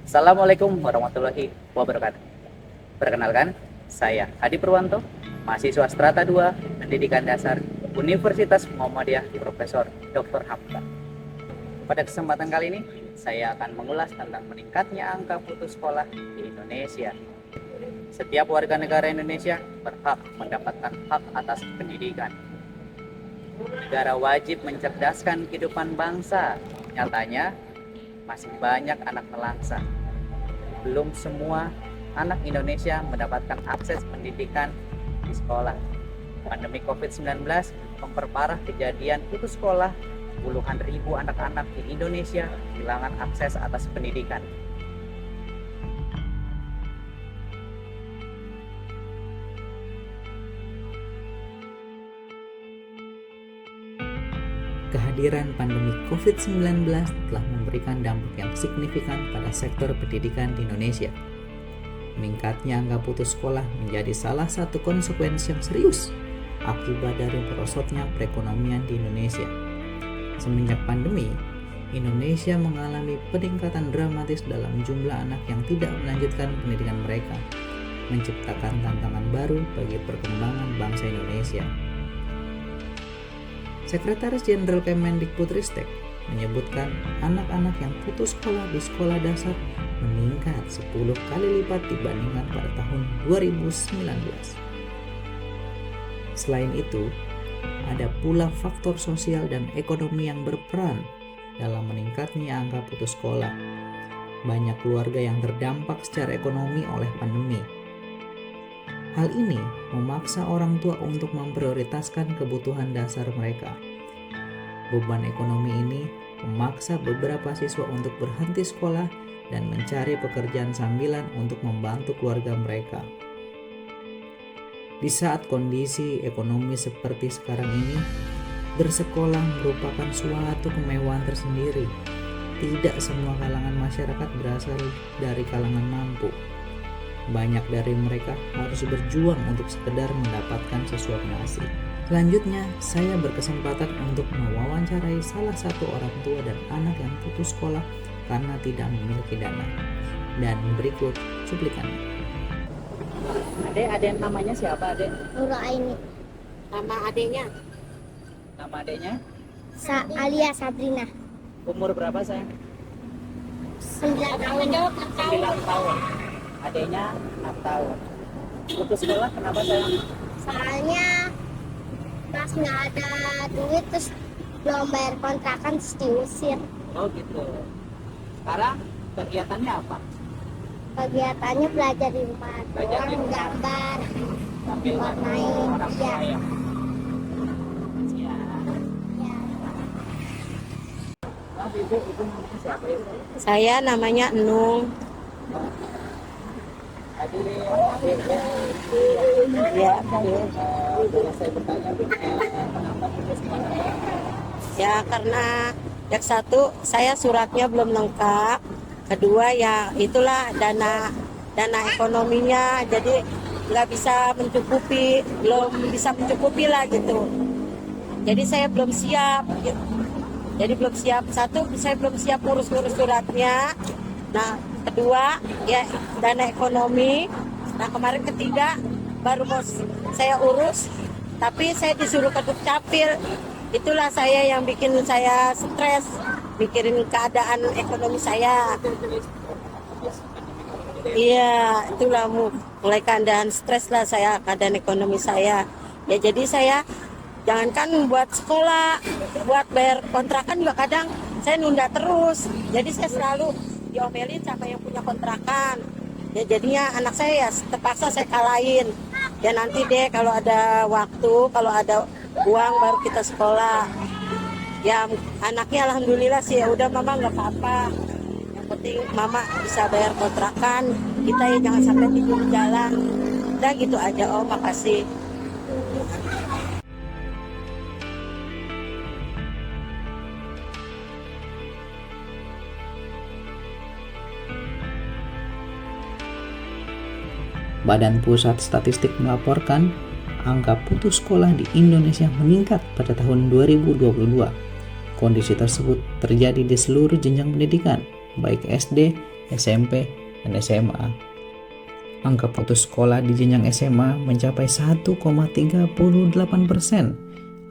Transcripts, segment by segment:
Assalamualaikum warahmatullahi wabarakatuh. Perkenalkan, saya Hadi Purwanto, mahasiswa Strata 2 Pendidikan Dasar Universitas Muhammadiyah Profesor Dr. Hamka. Pada kesempatan kali ini, saya akan mengulas tentang meningkatnya angka putus sekolah di Indonesia. Setiap warga negara Indonesia berhak mendapatkan hak atas pendidikan. Negara wajib mencerdaskan kehidupan bangsa. Nyatanya, masih banyak anak melangsa. Belum semua anak Indonesia mendapatkan akses pendidikan di sekolah. Pandemi COVID-19 memperparah kejadian putus sekolah. Puluhan ribu anak-anak di Indonesia kehilangan akses atas pendidikan. Kehadiran pandemi COVID-19 telah memberikan dampak yang signifikan pada sektor pendidikan di Indonesia. Meningkatnya angka putus sekolah menjadi salah satu konsekuensi yang serius akibat dari merosotnya perekonomian di Indonesia. Semenjak pandemi, Indonesia mengalami peningkatan dramatis dalam jumlah anak yang tidak melanjutkan pendidikan mereka, menciptakan tantangan baru bagi perkembangan bangsa Indonesia. Sekretaris Jenderal Kemendikbudristek menyebutkan anak-anak yang putus sekolah di sekolah dasar meningkat 10 kali lipat dibandingkan pada tahun 2019. Selain itu, ada pula faktor sosial dan ekonomi yang berperan dalam meningkatnya angka putus sekolah. Banyak keluarga yang terdampak secara ekonomi oleh pandemi. Hal ini memaksa orang tua untuk memprioritaskan kebutuhan dasar mereka. Beban ekonomi ini memaksa beberapa siswa untuk berhenti sekolah dan mencari pekerjaan sambilan untuk membantu keluarga mereka. Di saat kondisi ekonomi seperti sekarang ini, bersekolah merupakan suatu kemewahan tersendiri. Tidak semua kalangan masyarakat berasal dari kalangan mampu. Banyak dari mereka harus berjuang untuk sekedar mendapatkan sesuap nasi. Selanjutnya, saya berkesempatan untuk mewawancarai salah satu orang tua dan anak yang putus sekolah karena tidak memiliki dana. Dan berikut cuplikannya. Adek namanya siapa, Adek? Nuraini. Nama adiknya Nama adeknya? Alia Sabrina. Umur berapa, sayang? 9 tahun. 9 tahun. Adeknya 6 tahun. Putus sekolah kenapa, sayang? Soalnya pas nggak ada duit terus belum bayar kontrakan terus diusir. Oh gitu. Sekarang kegiatannya apa? Kegiatannya belajar di rumah, Belajar di doang, rumah. gambar, Sambil warnain. orang tua Ya. ya. Ya. Ya. Maaf, ibu namanya siapa, Ibu? saya namanya Enung. Tadi Ya, kalau saya bertanya kenapa putus sekolah? ya karena yang satu saya suratnya belum lengkap, kedua ya itulah dana ekonominya jadi nggak bisa mencukupi, belum bisa mencukupi lah gitu. Jadi saya belum siap. Jadi belum siap, satu saya belum siap ngurus suratnya. Nah kedua ya dana ekonomi. Nah kemarin ketiga baru mau saya urus, tapi saya disuruh ke Dukcapil. Itulah saya yang bikin saya stres, mikirin keadaan ekonomi saya. Iya, itulah mulai keadaan stres lah saya, keadaan ekonomi saya. Ya jadi saya jangankan buat sekolah, buat bayar kontrakan juga kadang saya nunda terus. Jadi saya selalu diomelin sama yang punya kontrakan. Ya jadinya anak saya ya terpaksa saya kalahin. Ya nanti deh kalau ada waktu, kalau ada uang baru kita sekolah. Ya anaknya alhamdulillah sih ya udah mama nggak apa-apa. Yang penting mama bisa bayar kontrakan, kita ya jangan sampai tidur di jalan. Udah gitu aja. Oh makasih. Badan Pusat Statistik melaporkan angka putus sekolah di Indonesia meningkat pada tahun 2022. Kondisi tersebut terjadi di seluruh jenjang pendidikan, baik SD, SMP, dan SMA. Angka putus sekolah di jenjang SMA mencapai 1,38%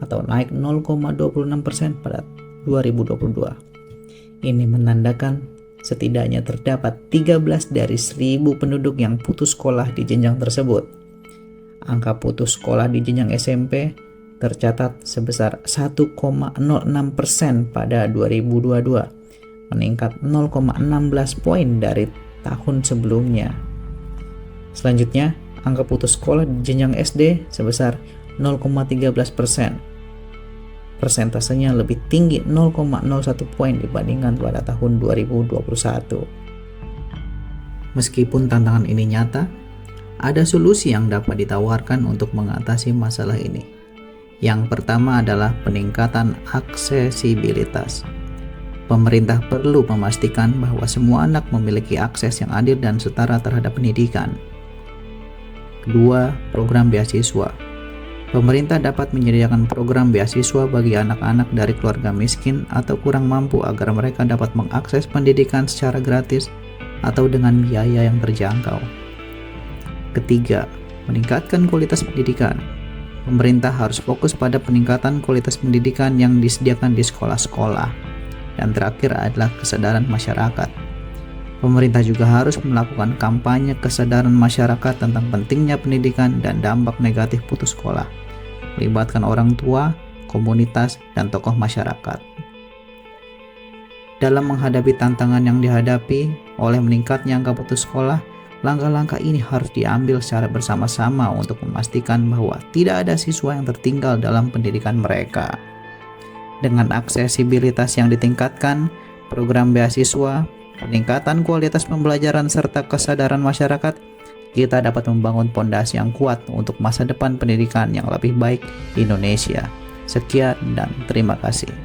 atau naik 0,26% pada 2022. Ini menandakan setidaknya terdapat 13 dari 1.000 penduduk yang putus sekolah di jenjang tersebut. Angka putus sekolah di jenjang SMP tercatat sebesar 1,06% pada 2022, meningkat 0,16 poin dari tahun sebelumnya. Selanjutnya, angka putus sekolah di jenjang SD sebesar 0,13%. Persentasenya lebih tinggi 0,01 poin dibandingkan pada tahun 2021. Meskipun tantangan ini nyata, ada solusi yang dapat ditawarkan untuk mengatasi masalah ini. Yang pertama adalah peningkatan aksesibilitas. Pemerintah perlu memastikan bahwa semua anak memiliki akses yang adil dan setara terhadap pendidikan. Kedua, program beasiswa. Pemerintah dapat menyediakan program beasiswa bagi anak-anak dari keluarga miskin atau kurang mampu agar mereka dapat mengakses pendidikan secara gratis atau dengan biaya yang terjangkau. Ketiga, meningkatkan kualitas pendidikan. Pemerintah harus fokus pada peningkatan kualitas pendidikan yang disediakan di sekolah-sekolah. Dan terakhir adalah kesadaran masyarakat. Pemerintah juga harus melakukan kampanye kesadaran masyarakat tentang pentingnya pendidikan dan dampak negatif putus sekolah, melibatkan orang tua, komunitas, dan tokoh masyarakat. Dalam menghadapi tantangan yang dihadapi oleh meningkatnya angka putus sekolah, langkah-langkah ini harus diambil secara bersama-sama untuk memastikan bahwa tidak ada siswa yang tertinggal dalam pendidikan mereka. Dengan aksesibilitas yang ditingkatkan, program beasiswa, peningkatan kualitas pembelajaran serta kesadaran masyarakat, kita dapat membangun fondasi yang kuat untuk masa depan pendidikan yang lebih baik di Indonesia. Sekian dan terima kasih.